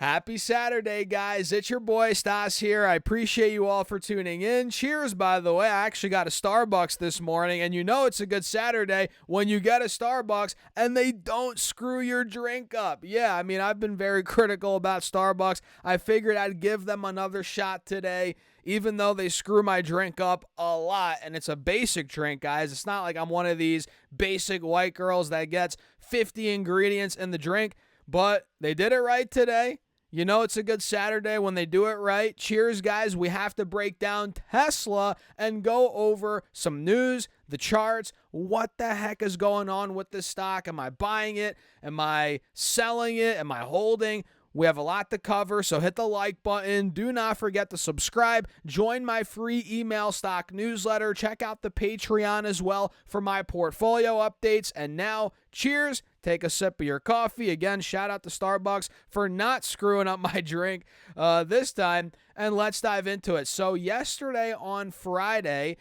Happy Saturday, guys. It's your boy Stas here. I appreciate you all for tuning in. Cheers, by the way. I actually got a Starbucks this morning, and you know it's a good Saturday when you get a Starbucks and they don't screw your drink up. Yeah, I mean, I've been very critical about Starbucks. I figured I'd give them another shot today, even though they screw my drink up a lot. And it's a basic drink, guys. It's not like I'm one of these basic white girls that gets 50 ingredients in the drink, but they did it right today. You know it's a good Saturday when they do it right. Cheers, guys. We have to break down Tesla and go over some news, the charts. What the heck is going on with this stock? Am I buying it? Am I selling it? Am I holding? We have a lot to cover, so hit the like button. Do not forget to subscribe. Join my free email stock newsletter. Check out the Patreon as well for my portfolio updates. And now, cheers. Take a sip of your coffee. Again, shout out to Starbucks for not screwing up my drink this time. And let's dive into it. So yesterday on Friday,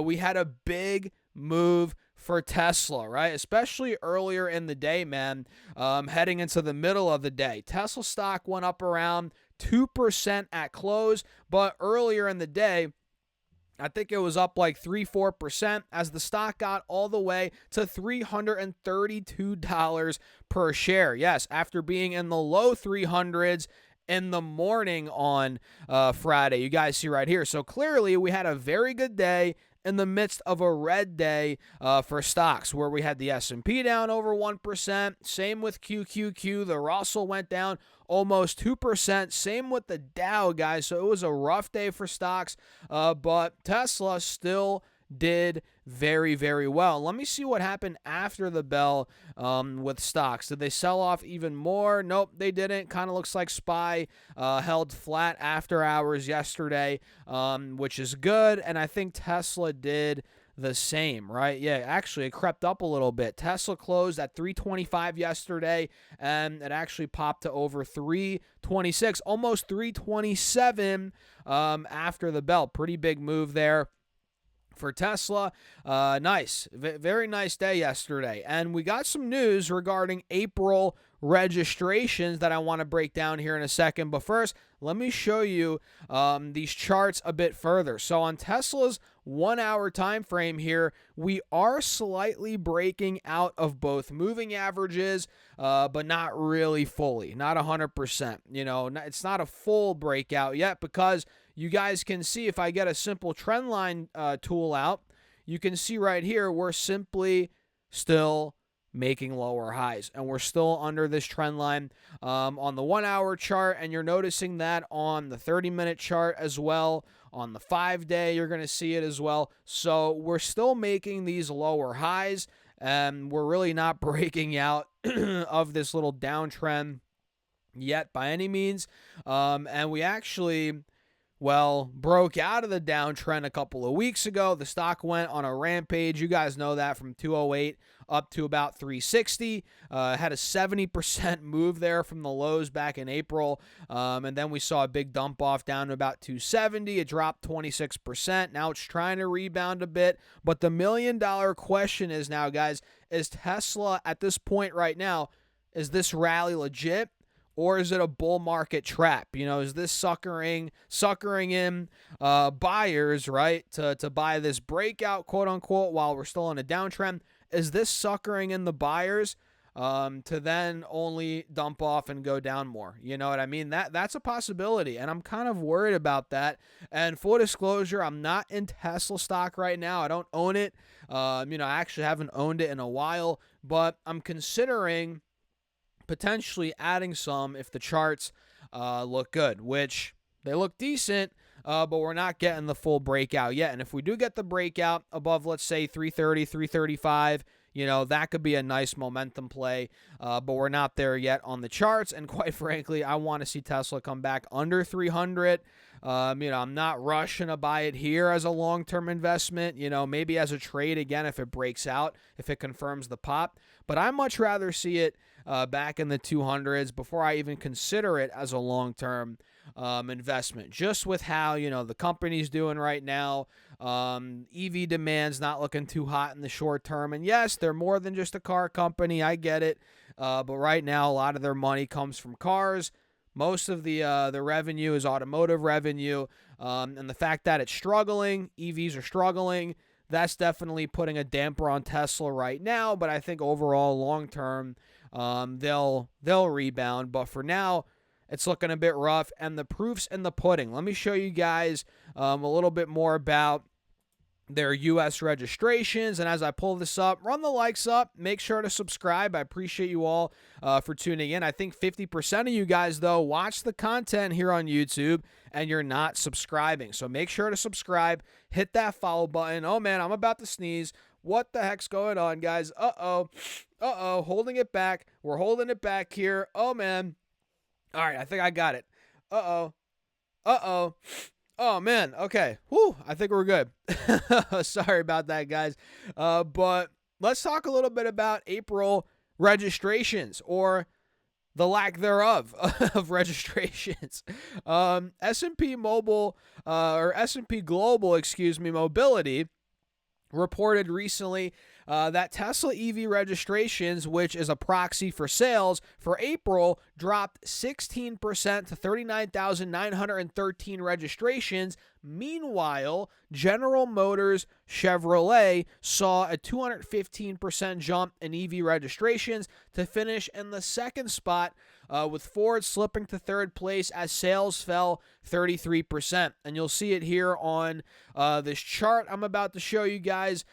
we had a big move for Tesla, right? Especially earlier in the day, man, heading into the middle of the day. Tesla stock went up around 2% at close, but earlier in the day, I think it was up like 3-4% as the stock got all the way to $332 per share. Yes, after being in the low 300s in the morning on Friday. You guys see right here. So clearly we had a very good day in the midst of a red day for stocks, where we had the S&P down over 1%. Same with QQQ. The Russell went down almost 2%. Same with the Dow, guys. So it was a rough day for stocks, but Tesla still did very, very well. Let me see what happened after the bell with stocks. Did they sell off even more? Nope, they didn't. Kind of looks like SPY held flat after hours yesterday, which is good. And I think Tesla did the same, right? Yeah, actually, it crept up a little bit. Tesla closed at 325 yesterday, and it actually popped to over 326, almost 327 after the bell. Pretty big move there for Tesla. Nice. Very nice day yesterday. And we got some news regarding April registrations that I want to break down here in a second. But first, let me show you these charts a bit further. So on Tesla's 1 hour time frame here, we are slightly breaking out of both moving averages, but not really fully, not 100%. You know, it's not a full breakout yet, because you guys can see, if I get a simple trend line tool out, you can see right here we're simply still making lower highs, and we're still under this trend line on the 1 hour chart, and you're noticing that on the 30-minute chart as well. On the 5-day, you're going to see it as well. So we're still making these lower highs, and we're really not breaking out of this little downtrend yet by any means. And we actually, broke out of the downtrend a couple of weeks ago. The stock went on a rampage. You guys know that, from 208 up to about 360. Had a 70% move there from the lows back in April. And then we saw a big dump off down to about 270. It dropped 26%. Now it's trying to rebound a bit. But the $1 million question is now, guys, is Tesla at this point right now, is this rally legit? Or is it a bull market trap? You know, is this suckering in buyers, right, to buy this breakout, quote unquote, while we're still in a downtrend? Is this suckering in the buyers to then only dump off and go down more? You know what I mean? That's a possibility, and I'm kind of worried about that. And full disclosure, I'm not in Tesla stock right now. I don't own it. I actually haven't owned it in a while, but I'm considering potentially adding some if the charts look good, which they look decent, but we're not getting the full breakout yet. And if we do get the breakout above, let's say 330, 335, that could be a nice momentum play, but we're not there yet on the charts. And quite frankly, I want to see Tesla come back under 300. I'm not rushing to buy it here as a long-term investment, maybe as a trade again if it breaks out, if it confirms the pop. But I much rather see it back in the 200s before I even consider it as a long-term investment. Just with how, the company's doing right now, EV demand's not looking too hot in the short term. And yes, they're more than just a car company. I get it. But right now, a lot of their money comes from cars. Most of the revenue is automotive revenue, and the fact that it's struggling, EVs are struggling, that's definitely putting a damper on Tesla right now. But I think overall, long term, they'll rebound. But for now, it's looking a bit rough, and the proof's in the pudding. Let me show you guys a little bit more about their U.S. registrations. And as I pull this up, run the likes up. Make sure to subscribe. I appreciate you all for tuning in. I think 50% of you guys, though, watch the content here on YouTube and you're not subscribing. So make sure to subscribe. Hit that follow button. Oh, man, I'm about to sneeze. What the heck's going on, guys? Uh-oh. Uh-oh. Holding it back. We're holding it back here. Oh, man. All right, I think I got it. Uh-oh. Uh-oh. Oh, man. Okay. Whew. I think we're good. Sorry about that, guys. But let's talk a little bit about April registrations, or the lack thereof of registrations. S&P Mobile, or S&P Global, Mobility reported recently that Tesla EV registrations, which is a proxy for sales, for April dropped 16% to 39,913 registrations. Meanwhile, General Motors Chevrolet saw a 215% jump in EV registrations to finish in the second spot, with Ford slipping to third place as sales fell 33%. And you'll see it here on this chart I'm about to show you guys.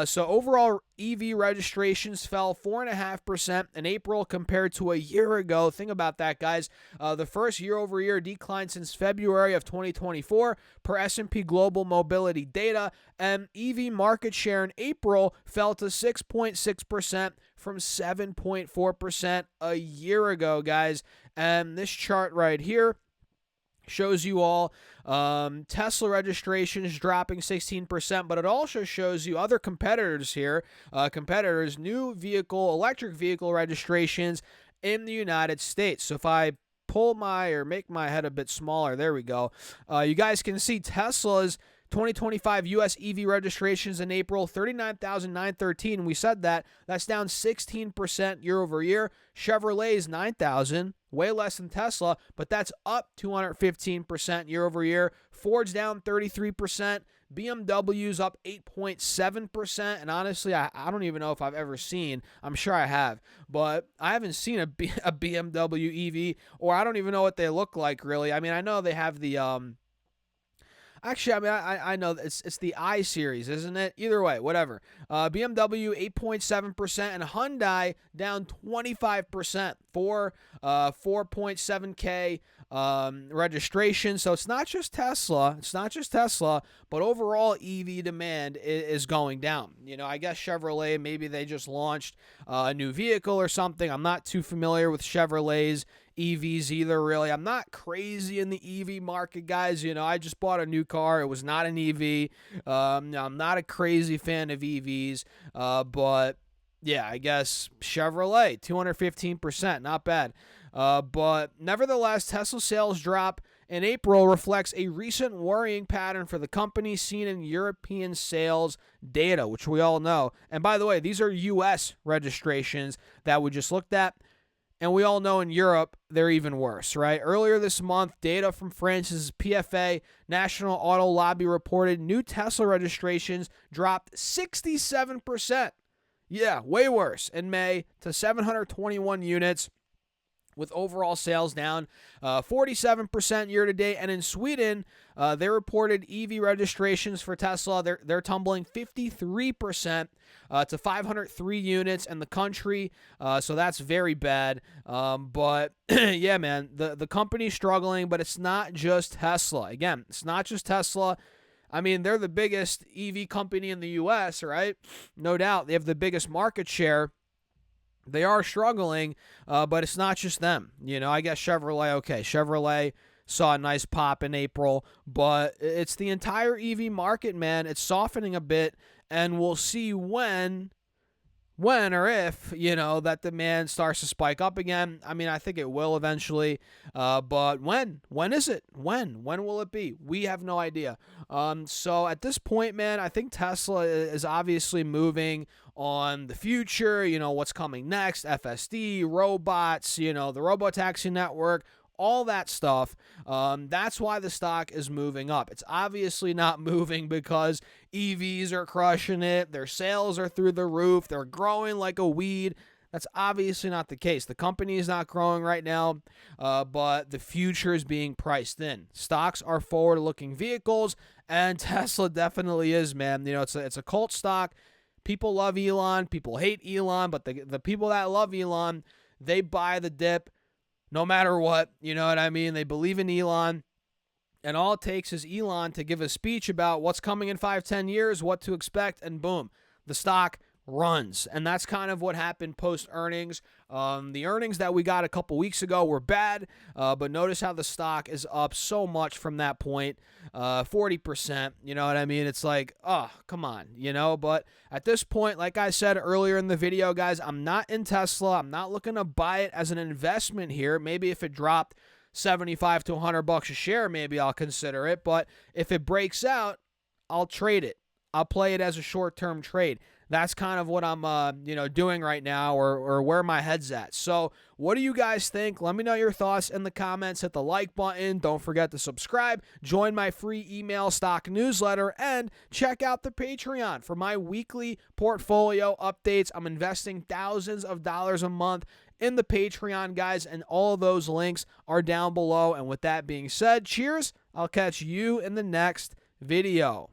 So overall EV registrations fell 4.5% in April compared to a year ago. Think about that, guys. The first year-over-year decline since February of 2024 per S&P Global Mobility data, and EV market share in April fell to 6.6% from 7.4% a year ago, guys. And this chart right here shows you all Tesla registrations dropping 16%, but it also shows you other competitors here, new electric vehicle registrations in the United States. So if I make my head a bit smaller, there we go. You guys can see Tesla's 2025 U.S. EV registrations in April, 39,913. We said that's down 16% year over year. Chevrolet's 9,000, way less than Tesla, but that's up 215% year over year. Ford's down 33%. BMW's up 8.7%. And honestly, I don't even know if I've ever seen, I'm sure I have, but I haven't seen a BMW EV, or I don't even know what they look like, really. I mean, I know they have the, actually, I mean, I know it's the I series, isn't it? Either way, whatever. BMW 8.7%, and Hyundai down 25% for 4.7K registration. So it's not just Tesla. But overall EV demand is going down. You know, I guess Chevrolet, maybe they just launched a new vehicle or something. I'm not too familiar with Chevrolet's EVs either, really. I'm not crazy in the EV market, guys. You know, I just bought a new car. It was not an EV. I'm not a crazy fan of EVs, but yeah, I guess Chevrolet, 215%, not bad. But nevertheless, Tesla sales drop in April reflects a recent worrying pattern for the company seen in European sales data, which we all know. And by the way, these are U.S. registrations that we just looked at. And we all know in Europe, they're even worse, right? Earlier this month, data from France's PFA, National Auto Lobby, reported new Tesla registrations dropped 67%. Yeah, way worse in May to 721 units, with overall sales down 47% year to date. And in Sweden, they reported EV registrations for Tesla. They're tumbling 53% to 503 units in the country. So that's very bad. But yeah, man, the company's struggling, but it's not just Tesla. Again, it's not just Tesla. I mean, they're the biggest EV company in the U.S., right? No doubt. They have the biggest market share. They are struggling, but it's not just them. You know, I guess Chevrolet saw a nice pop in April, but it's the entire EV market, man. It's softening a bit, and we'll see when or if, you know, that demand starts to spike up again. I mean, I think it will eventually, but when is it? When will it be? We have no idea. So at this point, man, I think Tesla is obviously moving on the future, you know, what's coming next, FSD, robots, you know, the Robotaxi network, all that stuff. That's why the stock is moving up. It's obviously not moving because EVs are crushing it. Their sales are through the roof. They're growing like a weed. That's obviously not the case. The company is not growing right now, but the future is being priced in. Stocks are forward-looking vehicles, and Tesla definitely is, man. You know, it's a cult stock. People love Elon. People hate Elon, but the people that love Elon, they buy the dip no matter what. You know what I mean? They believe in Elon. And all it takes is Elon to give a speech about what's coming in 5-10 years, what to expect, and boom, the stock runs. And that's kind of what happened post earnings. The earnings that we got a couple weeks ago were bad, but notice how the stock is up so much from that point, 40%. You know what I mean? It's like, oh, come on, you know. But at this point, like I said earlier in the video, guys, I'm not in Tesla. I'm not looking to buy it as an investment here. Maybe if it dropped 75 to $100 a share, maybe I'll consider it. But if it breaks out, I'll trade it. I'll play it as a short-term trade. That's kind of what I'm, doing right now, or where my head's at. So, what do you guys think? Let me know your thoughts in the comments. Hit the like button. Don't forget to subscribe. Join my free email stock newsletter, and check out the Patreon for my weekly portfolio updates. I'm investing thousands of dollars a month in the Patreon, guys, and all of those links are down below. And with that being said, cheers. I'll catch you in the next video.